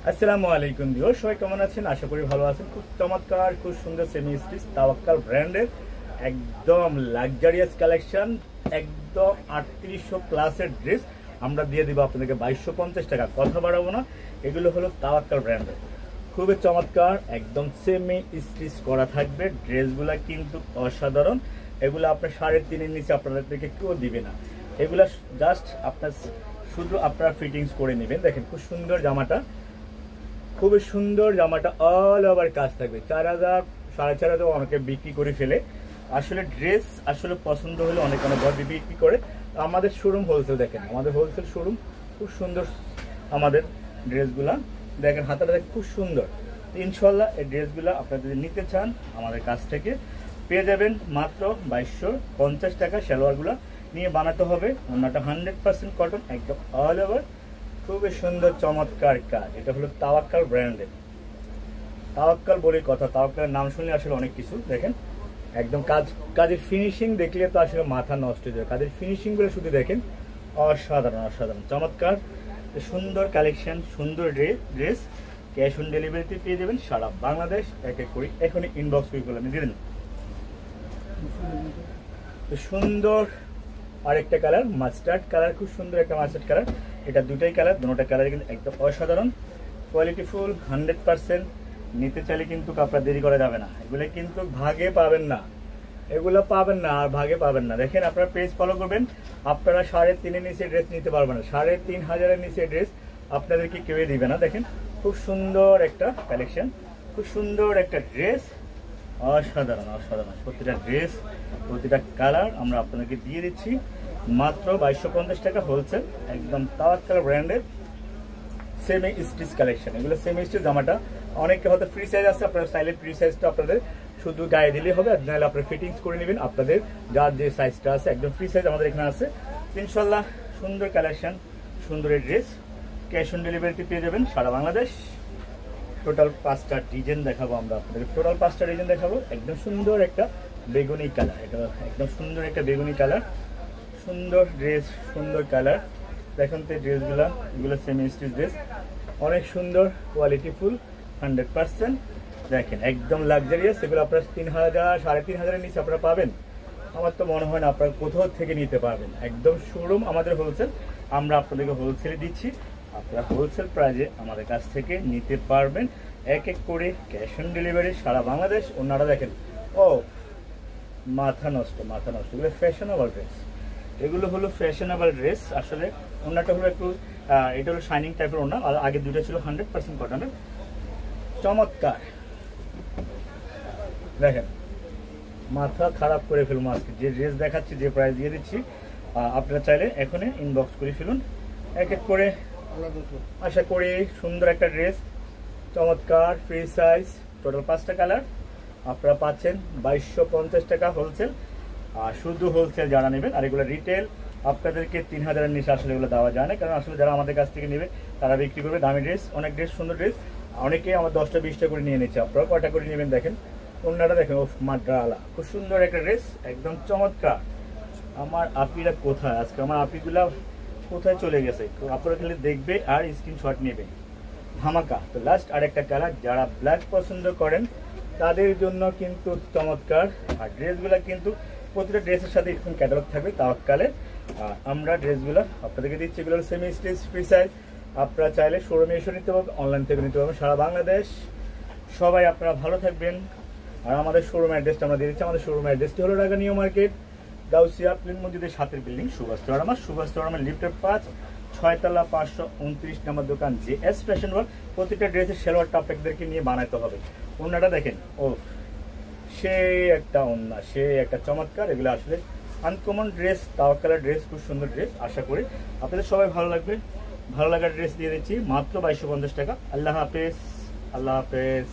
আসসালামু আলাইকুম ভিউয়ার, সবাই কেমন আছেন? আশা করি ভালো আছেন। খুব চমৎকার, খুব সুন্দর সেমি স্টিচ তাওয়াক্কাল ব্র্যান্ডের একদম লাক্সারিয়াস কালেকশন, একদম 3800 ক্লাসের ড্রেস আমরা দিয়ে দিব আপনাদেরকে 2250 টাকা। কথা বাড়াবো না। এগুলো হলো তাওয়াক্কাল ব্র্যান্ডের, খুবই চমৎকার, একদম সেমি স্টিচ করা থাকবে। ড্রেসগুলা কিন্তু অসাধারণ। এগুলো আপনার 3.5-এর নিচে আপনাদেরকে কেউ দিবে না। এগুলা জাস্ট আপনার শুধু আপনারা ফিটিংস করে নেবেন। দেখেন খুব সুন্দর জামাটা, খুবই সুন্দর জামাটা, অল ওভার কাজ থাকবে। 4000 4,500 অনেকে বিক্রি করে ফেলে। আসলে ড্রেস আসলে পছন্দ হলে অনেক ঘর বিক্রি করে। আমাদের শোরুম হোলসেল, দেখেন আমাদের হোলসেল শোরুম, খুব সুন্দর আমাদের ড্রেসগুলা। দেখেন হাতাটা দেখেন খুব সুন্দর। ইনশাল্লাহ এই ড্রেসগুলা আপনারা যদি নিতে চান আমাদের কাছ থেকে পেয়ে যাবেন মাত্র 2250 টাকা। সালোয়ারগুলা নিয়ে বানাতে হবে। ওনাটা 100% কটন, একদম অল ওভার, খুবই সুন্দর চমৎকার কাজ। এটা হলো তাওয়াক্কাল ব্র্যান্ডের। তাওয়াক্কাল বলে কথা, তাওয়াক্কালের নাম শুনলে আসলে অনেক কিছু। দেখেন একদম কাজের ফিনিশিং দেখলে তো আসলে মাথা নষ্ট হয়ে যায়। কাজের ফিনিশিং গুলো শুধু দেখেন, অসাধারণ অসাধারণ চমৎকার, সুন্দর কালেকশন, সুন্দর ড্রেস। ক্যাশ অন ডেলিভারিতে পেয়ে যাবেন সারা বাংলাদেশ। এক এক করে এখনই ইনবক্স করে আমি দিয়ে দেন। সুন্দর আরেকটা কালার, মাস্টার্ড কালার, খুব সুন্দর একটা মাস্টার্ড কালার। এটা দুটাই কালার, দুটোটা কালার কিন্তু একদম অসাধারণ, কোয়ালিটিফুল, 100%। নিতে চাইলে কিন্তু আপনার দেরি করা যাবে না। এগুলো কিন্তু ভাগে পাবেন না, এগুলো পাবেন না আর ভাগে পাবেন না। দেখেন আপনারা পেজ ফলো করবেন, আপনারা 3,500-এর নিচে ড্রেস নিতে পারবেন না। 3,500-এর নিচে ড্রেস আপনাদেরকে কেউই দিবে না। দেখেন খুব সুন্দর একটা কালেকশন, খুব সুন্দর একটা ড্রেস, অসাধারণ অসাধারণ। প্রতিটা ড্রেস, প্রতিটা কালার আমরা আপনাদেরকে দিয়ে দিচ্ছি মাত্র 2250 টাকা হোলসেল, একদম তাওয়াক্কাল ব্র্যান্ডের সেমি স্টিচ কালেকশন। এগুলো সেমি স্টিচ জামাটা অনেকে হয়তো ফ্রি সাইজ আছে, আপনারা চাইলে ফ্রি সাইজটা আপনাদের শুধু গায়ে দিলেই হবে, নাহলে আপনারা ফিটিংস করে নেবেন আপনাদের যার যে সাইজটা আছে। একদম ফ্রি সাইজ আমাদের এখানে আছে ইনশাল্লাহ। সুন্দর কালেকশন, সুন্দর ড্রেস, ক্যাশ অন ডেলিভারিতে পেয়ে যাবেন সারা বাংলাদেশ। টোটাল 5টা ডিজাইন দেখাবো আমরা আপনাদের, টোটাল 5টা ডিজাইন দেখাবো। একদম সুন্দর একটা বেগুনি কালার, এটা একদম সুন্দর একটা বেগুনি কালার, সুন্দর ড্রেস, সুন্দর কালার। দেখেন তো ড্রেসগুলো, এগুলো সেমি স্টিচ ড্রেস, অনেক সুন্দর, কোয়ালিটিফুল, 100%। দেখেন একদম লাক্সারিয়াস। এগুলো আপনার 3,000 3,500-এর নিচে আপনারা পাবেন। আমার তো মনে হয় না আপনারা কোথাও থেকে নিতে পারবেন। একদম শোরুম আমাদের হোলসেল, আমরা আপনাদেরকে হোলসেলে দিচ্ছি। আপনারা হোলসেল প্রাইজে আমাদের কাছ থেকে নিতে পারবেন এক এক করে, ক্যাশ অন ডেলিভারি সারা বাংলাদেশ। ওনারা দেখেন, ও মাথা নষ্ট মাথা নষ্ট, এগুলো ফ্যাশনেবল ড্রেস, এগুলো হলো ফ্যাশনেবল ড্রেস। আসলে ওনাটা হলো একটু এটা হলো শাইনিং টাইপের ওনা, আর আগে দুটো ছিল 100% কটনের, চমৎকার। দেখেন মাথা খারাপ করে ফেলুন আজকে যে ড্রেস দেখাচ্ছি, যে প্রাইস দিয়ে দিচ্ছি। আপনারা চাইলে এখনই ইনবক্স করে ফেলুন এক এক করে। আশা করি সুন্দর একটা ড্রেস, চমৎকার, ফ্রি সাইজ, টোটাল 5টা কালার আপনারা পাচ্ছেন 2250 টাকা হোলসেল। আর শুধু হোলসেল যারা নেবেন, আর এগুলো রিটেল আপনাদেরকে 3,000-এর নিচে আসলে এগুলো দেওয়া যায় না, কারণ আসলে যারা আমাদের কাছ থেকে নেবে তারা বিক্রি করবে দামি ড্রেস, অনেক ড্রেস, সুন্দর ড্রেস। অনেকেই আমার 10টা 20টা করে নিয়ে নিচ্ছে, আপনারা কয়টা করে নেবেন দেখেন। অন্যটা দেখেন, ও মাদ্রালা, খুব সুন্দর একটা ড্রেস, একদম চমৎকার। আমার আপিরা কোথায় আজকে? আমার আপিগুলা কোথায় চলে গেছে? আপনারা খালি দেখবে আর স্ক্রিনশট নেবে, ধামাকা। তো লাস্ট আরেকটা কালার, যারা ব্ল্যাক পছন্দ করেন তাদের জন্য কিন্তু চমৎকার। আর ড্রেসগুলো কিন্তু প্রতিটা ড্রেসের সাথে এরকম ক্যাটালগ থাকবে তাওয়াক্কালে। আর আমরা ড্রেসগুলো আপনাদেরকে দিচ্ছি, এগুলো সেমি স্টিচ, ফ্রি সাইজ। আপনারা চাইলে শোরুমে এসে নিতে পারবেন, অনলাইন থেকে নিতে পারবেন সারা বাংলাদেশ। সবাই আপনারা ভালো থাকবেন। আর আমাদের শোরুম অ্যাড্রেসটা আমরা দিয়ে দিচ্ছি। আমাদের শোরুম অ্যাড্রেসটি হলো ঢাকা নিউ মার্কেট, গাউসিয়া প্লেন মসজিদের সাথের বিল্ডিং, সুভাষ তোরামা লিফটের 5, 6 তলা, 529 নম্বর দোকান, JS ফ্যাশন ওয়ার্ল্ড। প্রতিটা ড্রেসের সালোয়ারটা আপনাদেরকে নিয়ে বানাতে হবে। ওন্নাটা দেখেন, ও সে একটা ওন্না, সে একটা চমৎকার। এগুলো আসলে আনকমন ড্রেস, তাওয়াক্কালের ড্রেস, খুব সুন্দর ড্রেস। আশা করি আপনাদের সবাই ভালো লাগবে। ভালো লাগার ড্রেস দিয়ে দিচ্ছি মাত্র 2250 টাকা। আল্লাহ হাফেজ, আল্লাহ হাফেজ।